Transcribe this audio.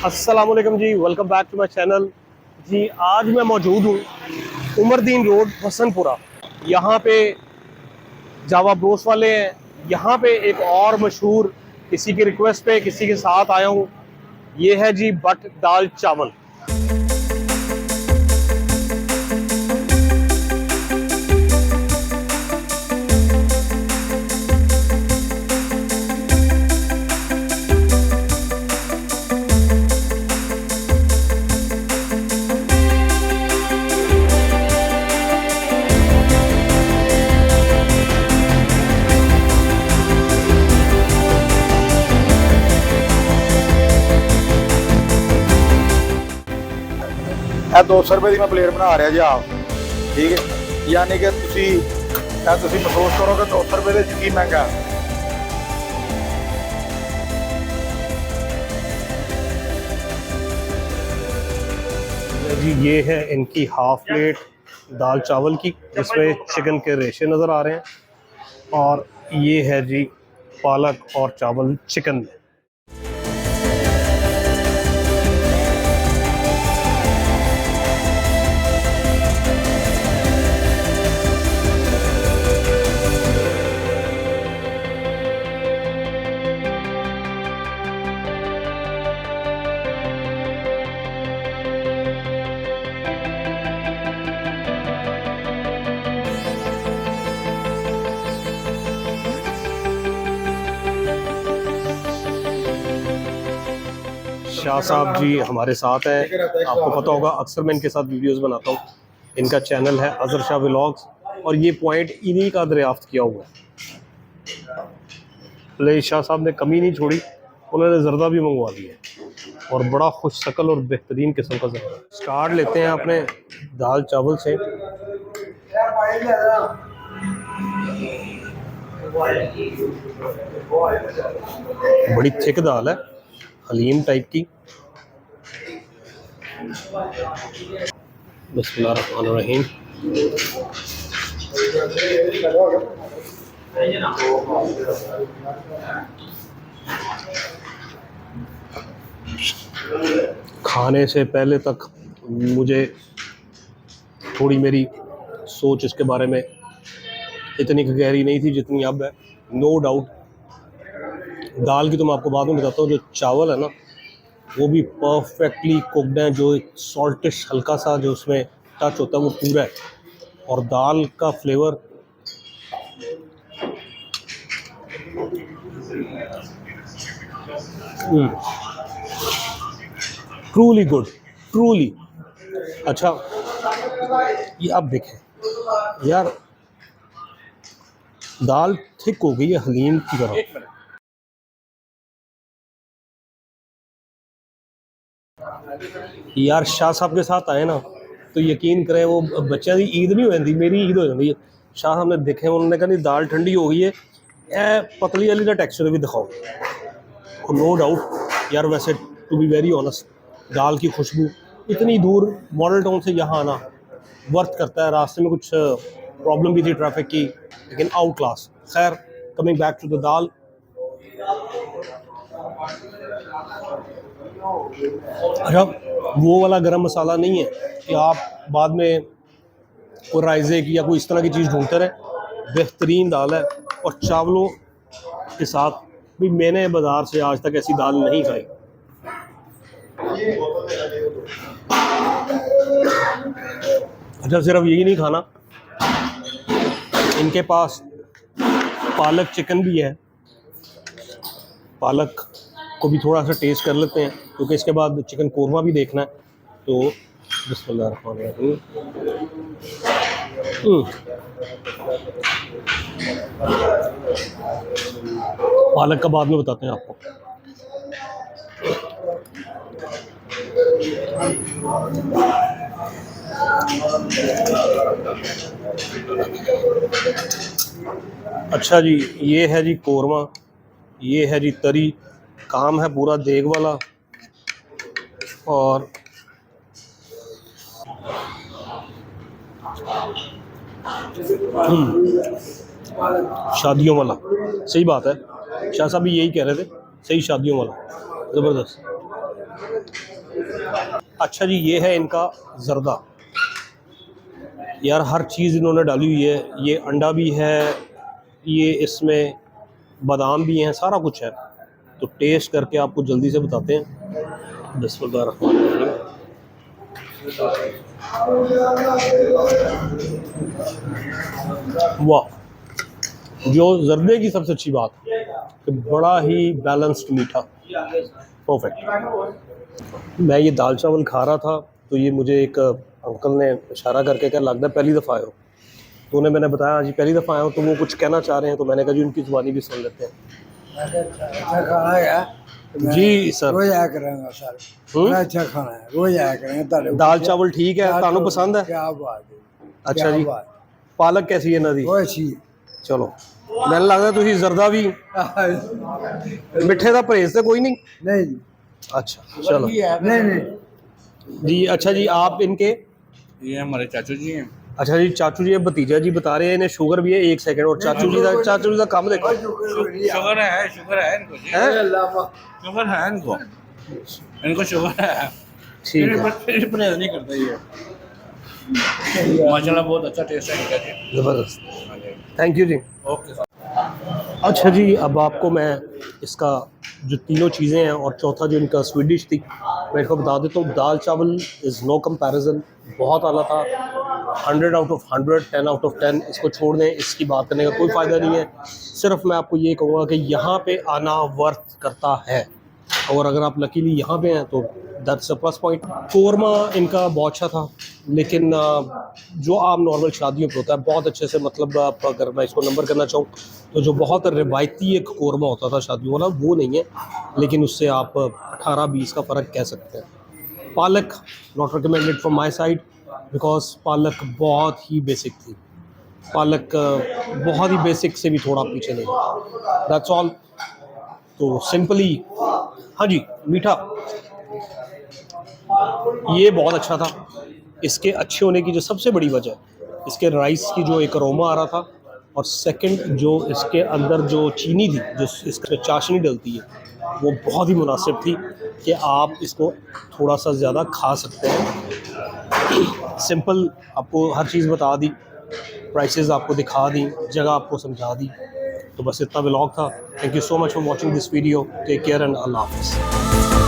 अस्सलाम वालेकुम जी, welcome back to my channel जी। आज मैं मौजूद हूँ उमरदीन रोड हसनपुरा। यहाँ पे जावा ब्रोस वाले हैं। यहाँ पे एक और मशहूर किसी की रिक्वेस्ट पे किसी के साथ आया हूँ। ये है जी बट दाल चावल। ਇਹ 200 ਰੁਪਏ ਦੀ ਮੈਂ ਪਲੇਟ ਬਣਾ ਰਿਹਾ ਜੀ ਆਪ, ਠੀਕ ਹੈ। ਯਾਨੀ ਕਿ ਤੁਸੀਂ ਮਹਿਸੂਸ ਕਰੋਗੇ 200 ਰੁਪਏ ਦੇ ਵਿੱਚ ਕੀ ਮਹਿੰਗਾ। जी ये है इनकी हाफ प्लेट दाल चावल की, जिसमें चिकन के रेशे नज़र आ रहे हैं। और ये है जी पालक और चावल चिकन। शाह साहब जी हमारे साथ हैं। आपको पता होगा अक्सर मैं इनके साथ वीडियोस बनाता हूँ। इनका चैनल है अजहर शाह व्लॉग्स और ये पॉइंट इन्हीं का दरियाफ्त किया हुआ है। ले शाह साहब ने कमी नहीं छोड़ी, उन्होंने ज़र्दा भी मंगवा दिया और बड़ा खुश शक्ल और बेहतरीन किस्म का ज़र्दा। स्टार्ट लेते हैं अपने दाल चावल से। बड़ी थिक दाल है, हलीम टाइप की। बिस्मिल्लाहिर्रहमानिर्रहीम। खाने से पहले तक मुझे थोड़ी मेरी सोच इसके बारे में इतनी गहरी नहीं थी जितनी अब है। नो डाउट दाल की तो मैं आपको बाद में बताता हूँ। जो चावल है ना वो भी परफेक्टली कुकड है। जो सॉल्टिश हल्का सा जो उसमें टच होता है वो पूरा है। और दाल का फ्लेवर ट्रूली गुड, ट्रूली। अच्छा ये आप देखें यार, दाल थिक हो गई है हलीम की तरह। यार शाह साहब के साथ आए ना तो यकीन करें वो बच्चों की ईद नहीं हो जाती, मेरी ईद हो जाती है। शाह साहब ने देखे, उन्होंने कहा नहीं दाल ठंडी हो गई है, ए पतली वाली का टेक्सचर भी दिखाओ। नो डाउट यार, वैसे टू बी वेरी ऑनेस्ट दाल की खुशबू इतनी दूर मॉडल टाउन से यहाँ आना वर्थ करता है। रास्ते में कुछ प्रॉब्लम भी थी ट्रैफिक की, लेकिन आउट क्लास। खैर कमिंग बैक टू द दाल। अच्छा वो वाला गरम मसाला नहीं है कि आप बाद में कोई राइज़े की या कोई इस तरह की चीज़ ढूंढते रहे। बेहतरीन दाल है और चावलों के साथ भी मैंने बाज़ार से आज तक ऐसी दाल नहीं खाई। अच्छा सिर्फ यही नहीं खाना, इनके पास पालक चिकन भी है। पालक को भी थोड़ा सा टेस्ट कर लेते हैं क्योंकि इसके बाद चिकन कोरमा भी देखना है। तो बिस्मिल्लाहिर्रहमानिर्रहीम। पालक का बाद में बताते हैं आपको। अच्छा जी ये है जी कोरमा, ये है जी तरी। काम है पूरा देग वाला। और शादियों वाला, सही बात है। शाह साहब भी यही कह रहे थे, सही शादियों वाला, ज़बरदस्त। अच्छा जी, ये है इनका जर्दा। यार हर चीज़ इन्होंने डाली हुई है, ये अंडा भी है, ये इसमें बादाम भी हैं, सारा कुछ है। तो टेस्ट करके आपको जल्दी से बताते हैं। बिस्मिल्लाहिर्रहमानिर्रहीम। वाह, जो जर्दे की सबसे अच्छी बात कि बड़ा ही बैलेंस्ड मीठा, परफेक्ट। मैं ये दाल चावल खा रहा था तो ये मुझे एक अंकल ने इशारा करके कहा लगता है पहली दफ़ा आए हो। तो उन्हें मैंने बताया जी पहली दफ़ा आया हूँ, तो वो कुछ कहना चाह रहे हैं, तो मैंने कहा जी उनकी ज़ुबानी भी सुन लेते हैं। अच्छा खाना है जी सर। रोज आया करेंगे सर, बड़ा अच्छा खाना है, रोज आया करेंगे। दाल चावल ठीक है, तानू पसंद है? क्या बात है। अच्छा जी, पालक कैसी है नदी? वो अच्छी चलो, मैंने लगता तुझी जर्दा भी मिठे का परहेज तो कोई नहीं? नहीं अच्छा चलो, नहीं नहीं जी अच्छा जी, आप इनके? ये हमारे चाचू जी हैं। अच्छा जी, चाचू जी भतीजा जी बता रहे हैं इन्हें शुगर भी है। एक सेकंड, और चाचू जी का काम देखो। शुगर है इनको जी। शुगर है इनको शुगर है। ठीक है, फिर परहेज नहीं करते ये। माशाल्लाह बहुत अच्छा टेस्ट है इनका जी। ज़बरदस्त, थैंक यू जी। ओके। अच्छा जी, अब आपको मैं इसका जो तीनों चीज़ें हैं और चौथा जो इनका स्वीट डिश थी मैं इनको बता देता हूँ। दाल चावल इज़ नो कंपैरिजन, बहुत आला था। 100 आउट ऑफ 100, 10 आउट ऑफ 10। इसको छोड़ दें, इसकी बात करने का कोई फ़ायदा नहीं है। सिर्फ मैं आपको ये कहूँगा कि यहाँ पे आना वर्थ करता है, और अगर आप लकीली यहाँ पे हैं तो that's a plus point. Korma इनका बहुत अच्छा था, लेकिन जो आम नॉर्मल शादियों पे होता है बहुत अच्छे से, मतलब आप अगर मैं इसको नंबर करना चाहूँ तो जो बहुत रिवायती एक कोरमा होता था शादियों वाला, वो नहीं है, लेकिन उससे आप 18-20 का फ़र्क कह सकते हैं। पालक not recommended from my side, because पालक बहुत ही बेसिक थी। पालक बहुत ही बेसिक से भी थोड़ा पीछे नहीं, दैट्स ऑल। तो सिंपली, हाँ जी, मीठा ये बहुत अच्छा था। इसके अच्छे होने की जो सबसे बड़ी वजह, इसके राइस की जो एक अरोमा आ रहा था, और सेकंड जो इसके अंदर जो चीनी थी, जो इसके चाशनी डलती है, वो बहुत ही मुनासिब थी कि आप इसको थोड़ा सा ज़्यादा खा सकते हैं। सिंपल आपको हर चीज़ बता दी, प्राइसेस आपको दिखा दी, जगह आपको समझा दी। तो बस इतना व्लॉग था। Thank you so much for watching this video. Take care and Allah हाफ़िज़।